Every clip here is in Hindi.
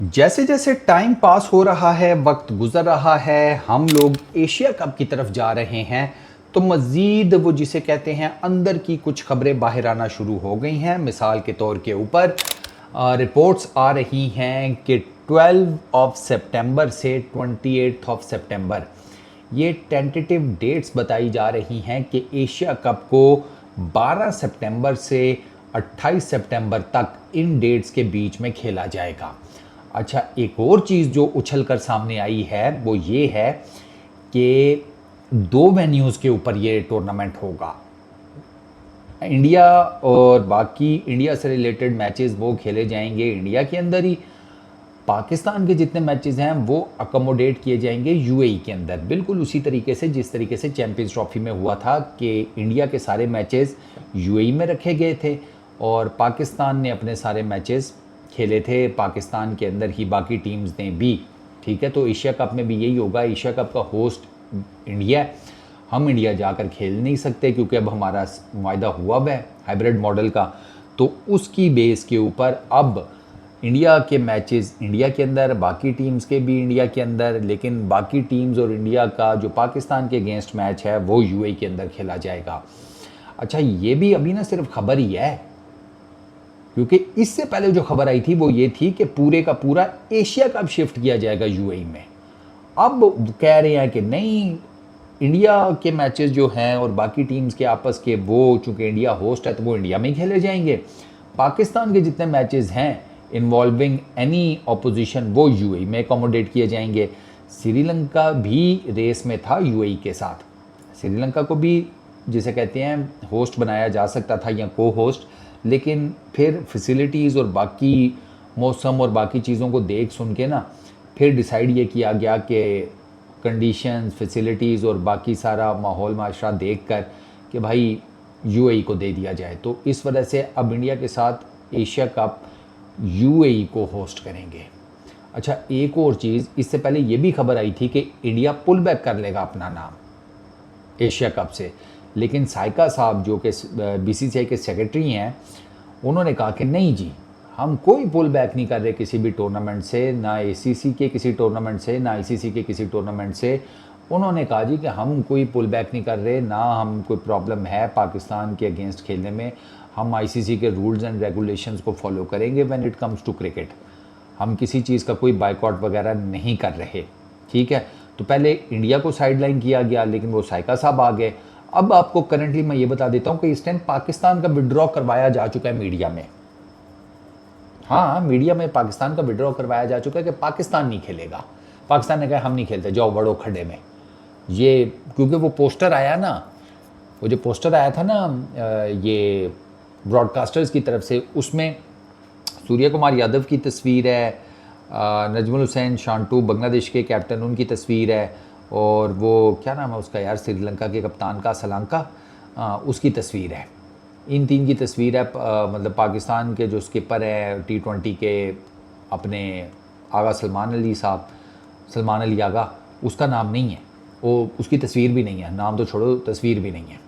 जैसे जैसे टाइम पास हो रहा है, वक्त गुजर रहा है, हम लोग एशिया कप की तरफ जा रहे हैं। तो मज़ीद वो जिसे कहते हैं अंदर की कुछ खबरें बाहर आना शुरू हो गई हैं। मिसाल के तौर के ऊपर रिपोर्ट्स आ रही हैं कि 12 सितंबर से 28 सितंबर ये टेंटेटिव डेट्स बताई जा रही हैं कि एशिया कप को 12 सितंबर से 28 सितंबर तक इन डेट्स के बीच में खेला जाएगा। अच्छा, एक और चीज़ जो उछल कर सामने आई है वो ये है कि दो वेन्यूज़ के ऊपर ये टूर्नामेंट होगा। इंडिया और बाकी इंडिया से रिलेटेड मैचेस वो खेले जाएंगे इंडिया के अंदर ही। पाकिस्तान के जितने मैचेस हैं वो अकोमोडेट किए जाएंगे यूएई के अंदर, बिल्कुल उसी तरीके से जिस तरीके से चैंपियंस ट्रॉफी में हुआ था कि इंडिया के सारे मैचेस यूएई में रखे गए थे और पाकिस्तान ने अपने सारे मैचेस खेले थे पाकिस्तान के अंदर ही, बाकी टीम्स ने भी। ठीक है, तो एशिया कप में भी यही होगा। एशिया कप का होस्ट इंडिया है। हम इंडिया जाकर खेल नहीं सकते क्योंकि अब हमारा वायदा हुआ हुआ है हाइब्रिड मॉडल का। तो उसकी बेस के ऊपर अब इंडिया के मैचेस इंडिया के अंदर, बाकी टीम्स के भी इंडिया के अंदर, लेकिन बाकी टीम्स और इंडिया का जो पाकिस्तान के अगेंस्ट मैच है वो यूएई के अंदर खेला जाएगा। अच्छा, ये भी अभी ना सिर्फ खबर ही है, क्योंकि इससे पहले जो खबर आई थी वो ये थी कि पूरे का पूरा एशिया कप शिफ्ट किया जाएगा यूएई में। अब कह रहे हैं कि नहीं, इंडिया के मैचेस जो हैं और बाकी टीम्स के आपस के, वो चूंकि इंडिया होस्ट है तो वो इंडिया में ही खेले जाएंगे। पाकिस्तान के जितने मैचेस हैं इन्वॉल्विंग एनी ऑपोजिशन वो यूएई में अकोमोडेट किए जाएंगे। श्रीलंका भी रेस में था यूएई के साथ। श्रीलंका को भी जिसे कहते हैं होस्ट बनाया जा सकता था या को होस्ट, लेकिन फिर फैसिलिटीज़ और बाकी मौसम और बाकी चीज़ों को देख सुन के ना फिर डिसाइड ये किया गया कि कंडीशंस, फैसिलिटीज़ और बाकी सारा माहौल माशरा देख कर कि भाई यूएई को दे दिया जाए। तो इस वजह से अब इंडिया के साथ एशिया कप यूएई को होस्ट करेंगे। अच्छा, एक और चीज़, इससे पहले ये भी खबर आई थी कि इंडिया पुल बैक कर लेगा अपना नाम एशिया कप से, लेकिन साइका साहब जो कि बीसीसीआई के सेक्रेटरी हैं, उन्होंने कहा कि नहीं जी, हम कोई पुल बैक नहीं कर रहे किसी भी टूर्नामेंट से, ना एसीसी के किसी टूर्नामेंट से, ना आईसीसी के किसी टूर्नामेंट से। उन्होंने कहा जी कि हम कोई पुल बैक नहीं कर रहे, ना हम कोई प्रॉब्लम है पाकिस्तान के अगेंस्ट खेलने में। हम आईसीसी के रूल्स एंड रेगुलेशंस को फॉलो करेंगे when it comes to cricket. हम किसी चीज़ का कोई बाइकआउट वगैरह नहीं कर रहे। ठीक है, तो पहले इंडिया को साइडलाइन किया गया, लेकिन वो साइका साहब आ गए। अब आपको करंटली मैं ये बता देता हूँ कि इस टाइम पाकिस्तान का विड्रॉ करवाया जा चुका है मीडिया में। हाँ, मीडिया में पाकिस्तान का विड्रॉ करवाया जा चुका है कि पाकिस्तान नहीं खेलेगा। पाकिस्तान ने कहा हम नहीं खेलते, जाओ बड़ो खड्डे में। ये क्योंकि वो पोस्टर आया ना, वो जो पोस्टर आया था ना ये ब्रॉडकास्टर्स की तरफ से, उसमें सूर्य कुमार यादव की तस्वीर है, नजमुल हुसैन शांटू बांग्लादेश के कैप्टन उनकी तस्वीर है, और वो क्या नाम है उसका यार, श्रीलंका के कप्तान का सलांका, उसकी तस्वीर है। इन तीन की तस्वीर है। मतलब पाकिस्तान के जो स्किपर है T20 के अपने आगा सलमान अली साहब, सलमान अली आगा, उसका नाम नहीं है, वो उसकी तस्वीर भी नहीं है, नाम तो छोड़ो तस्वीर भी नहीं है।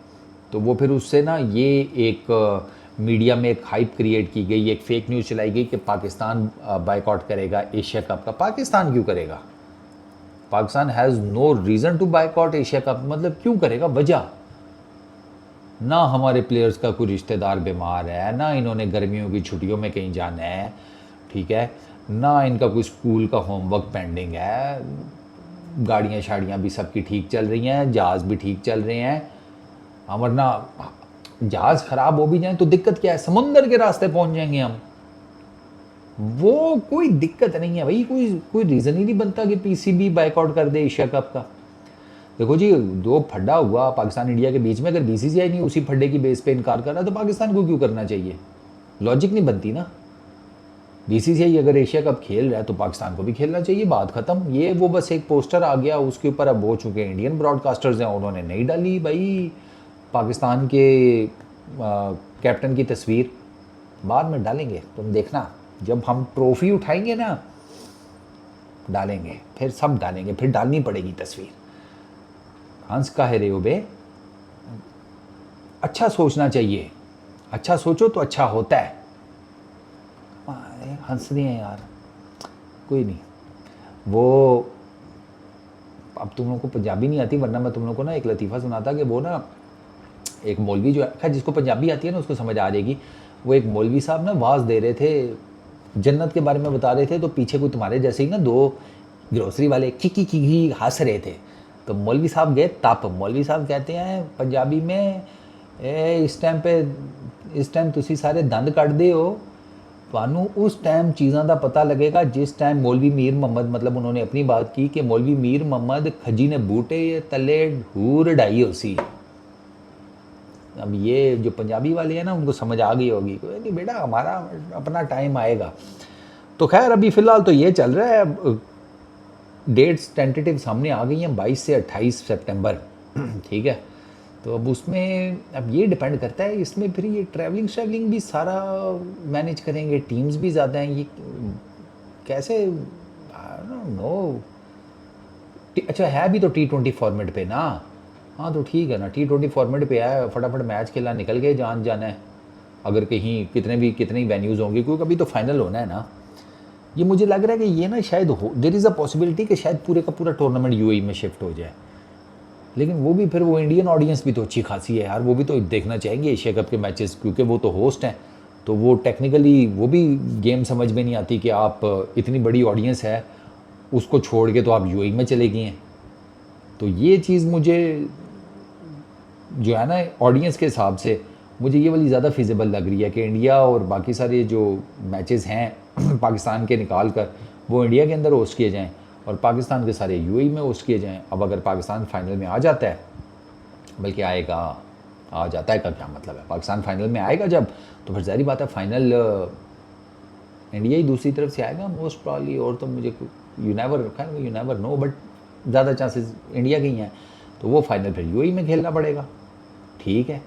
तो वो फिर उससे ना ये एक मीडिया में एक हाइप क्रिएट की गई, एक फेक न्यूज़ चलाई गई कि पाकिस्तान बाइकआउट करेगा एशिया कप का। पाकिस्तान क्यों करेगा? Pakistan has no reason to boycott Asia cup. मतलब क्यों करेगा? वजह ना, हमारे प्लेयर्स का कोई रिश्तेदार बीमार है, ना इन्होंने गर्मियों की छुट्टियों में कहीं जाना है, ठीक है, ना इनका कोई स्कूल का होमवर्क पेंडिंग है, गाड़ियाँ शाड़ियाँ भी सबकी ठीक चल रही हैं, जहाज़ भी ठीक चल रहे हैं। वरना जहाज़ ख़राब हो भी जाए तो दिक्कत क्या है, समुंदर के रास्ते पहुंच जाएंगे हम। वो कोई दिक्कत नहीं है भाई, कोई रीज़न ही नहीं बनता कि पीसीबी बाइकआउट कर दे एशिया कप का। देखो जी, दो फड्डा हुआ पाकिस्तान इंडिया के बीच में, अगर बीसीसीआई नहीं उसी फड्डे की बेस पे इनकार कर रहा तो पाकिस्तान को क्यों करना चाहिए? लॉजिक नहीं बनती ना। बीसीसीआई अगर एशिया कप खेल रहा है तो पाकिस्तान को भी खेलना चाहिए, बात खत्म। ये वो बस एक पोस्टर आ गया उसके ऊपर, अब वो चूँकि इंडियन ब्रॉडकास्टर्स हैं उन्होंने नहीं डाली भाई पाकिस्तान के कैप्टन की तस्वीर। बाद में डालेंगे, तुम देखना, जब हम ट्रॉफी उठाएंगे ना डालेंगे, फिर सब डालेंगे, फिर डालनी पड़ेगी तस्वीर। हंस का है रे हो बे, अच्छा सोचना चाहिए, अच्छा सोचो तो अच्छा होता है। हंस रही हैं यार, कोई नहीं, वो अब तुम लोगों को पंजाबी नहीं आती, वरना मैं तुम लोगों को ना एक लतीफ़ा सुनाता कि वो ना एक मौलवी जो है, खैर जिसको पंजाबी आती है ना उसको समझ आ जाएगी। वो एक मौलवी साहब ना वाज दे रहे थे, जन्नत के बारे में बता रहे थे, तो पीछे कोई तुम्हारे जैसे ही ना दो ग्रोसरी वाले की हंस रहे थे। तो मौलवी साहब गए तप, मौलवी साहब कहते हैं पंजाबी में, इस टाइम तुसी सारे दंद कटदे हो, ਤੁਹਾਨੂੰ उस टाइम चीज़ों का पता लगेगा जिस टाइम मौलवी मीर मोहम्मद, मतलब उन्होंने अपनी बात की कि मौलवी मीर मोहम्मद खजी ने बूटे तले ढूर ढाई हो सी। अब ये जो पंजाबी वाले हैं ना उनको समझ आ गई होगी, कोई नहीं बेटा हमारा अपना टाइम आएगा। तो खैर अभी फ़िलहाल तो ये चल रहा है, डेट्स टेंटेटिव सामने आ गई हैं 22 से 28 सितंबर। ठीक है, तो अब उसमें अब ये डिपेंड करता है, इसमें फिर ये ट्रैवलिंग भी सारा मैनेज करेंगे, टीम्स भी ज़्यादा हैं, ये कैसे, आई डोंट नो। अच्छा है भी तो T20 फॉर्मेट पे ना, हाँ तो ठीक है ना, T20 फॉर्मेट पे है, फटाफट मैच खेला निकल गए, जाना है। अगर कहीं कितने वेन्यूज़ होंगे, क्योंकि अभी तो फाइनल होना है ना। ये मुझे लग रहा है कि ये ना शायद हो, देयर इज़ अ पॉसिबिलिटी कि शायद पूरे का पूरा टूर्नामेंट यूएई में शिफ्ट हो जाए। लेकिन वो भी फिर वो इंडियन ऑडियंस भी तो अच्छी खासी है यार, वो भी तो देखना चाहेंगे एशिया कप के मैचेस, क्योंकि वो तो होस्ट हैं। तो वो टेक्निकली वो भी गेम समझ में नहीं आती कि आप इतनी बड़ी ऑडियंस है उसको छोड़ के तो आप यूएई में चले गए हैं। तो ये चीज़ मुझे जो है ना ऑडियंस के हिसाब से मुझे ये वाली ज़्यादा फिजिबल लग रही है कि इंडिया और बाकी सारे जो मैचेस हैं पाकिस्तान के निकाल कर वो इंडिया के अंदर होस्ट किए जाएं और पाकिस्तान के सारे यूएई में होस्ट किए जाएं। अब अगर पाकिस्तान फाइनल में आ जाता है, बल्कि आएगा, आ जाता है का क्या मतलब है, पाकिस्तान फाइनल में आएगा जब, तो फिर ज़ाहिर बात है फाइनल इंडिया ही दूसरी तरफ से आएगा मोस्ट प्रॉब्ली। और तो मुझे यू नेवर नो, बट ज़्यादा चांसेस इंडिया के ही हैं। तो वो फाइनल फिर यूएई में खेलना पड़ेगा। ठीक है,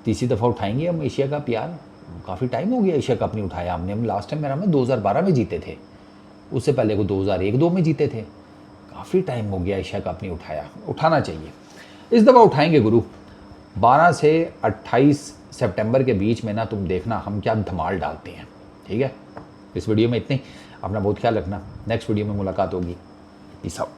तीसरी दफ़ा उठाएंगे हम एशिया कप यार, काफ़ी टाइम हो गया एशिया कप नहीं उठाया हमने। हम लास्ट टाइम मेरा में 2012 में जीते थे, उससे पहले को 2001-2 में जीते थे। काफ़ी टाइम हो गया एशिया कप नहीं उठाया, उठाना चाहिए। इस दफ़ा उठाएंगे गुरु। 12 से 28 सितंबर के बीच में ना तुम देखना हम क्या धमाल डालते हैं। ठीक है, इस वीडियो में इतने ही। अपना बहुत ख्याल रखना, नेक्स्ट वीडियो में मुलाकात होगी। Peace out.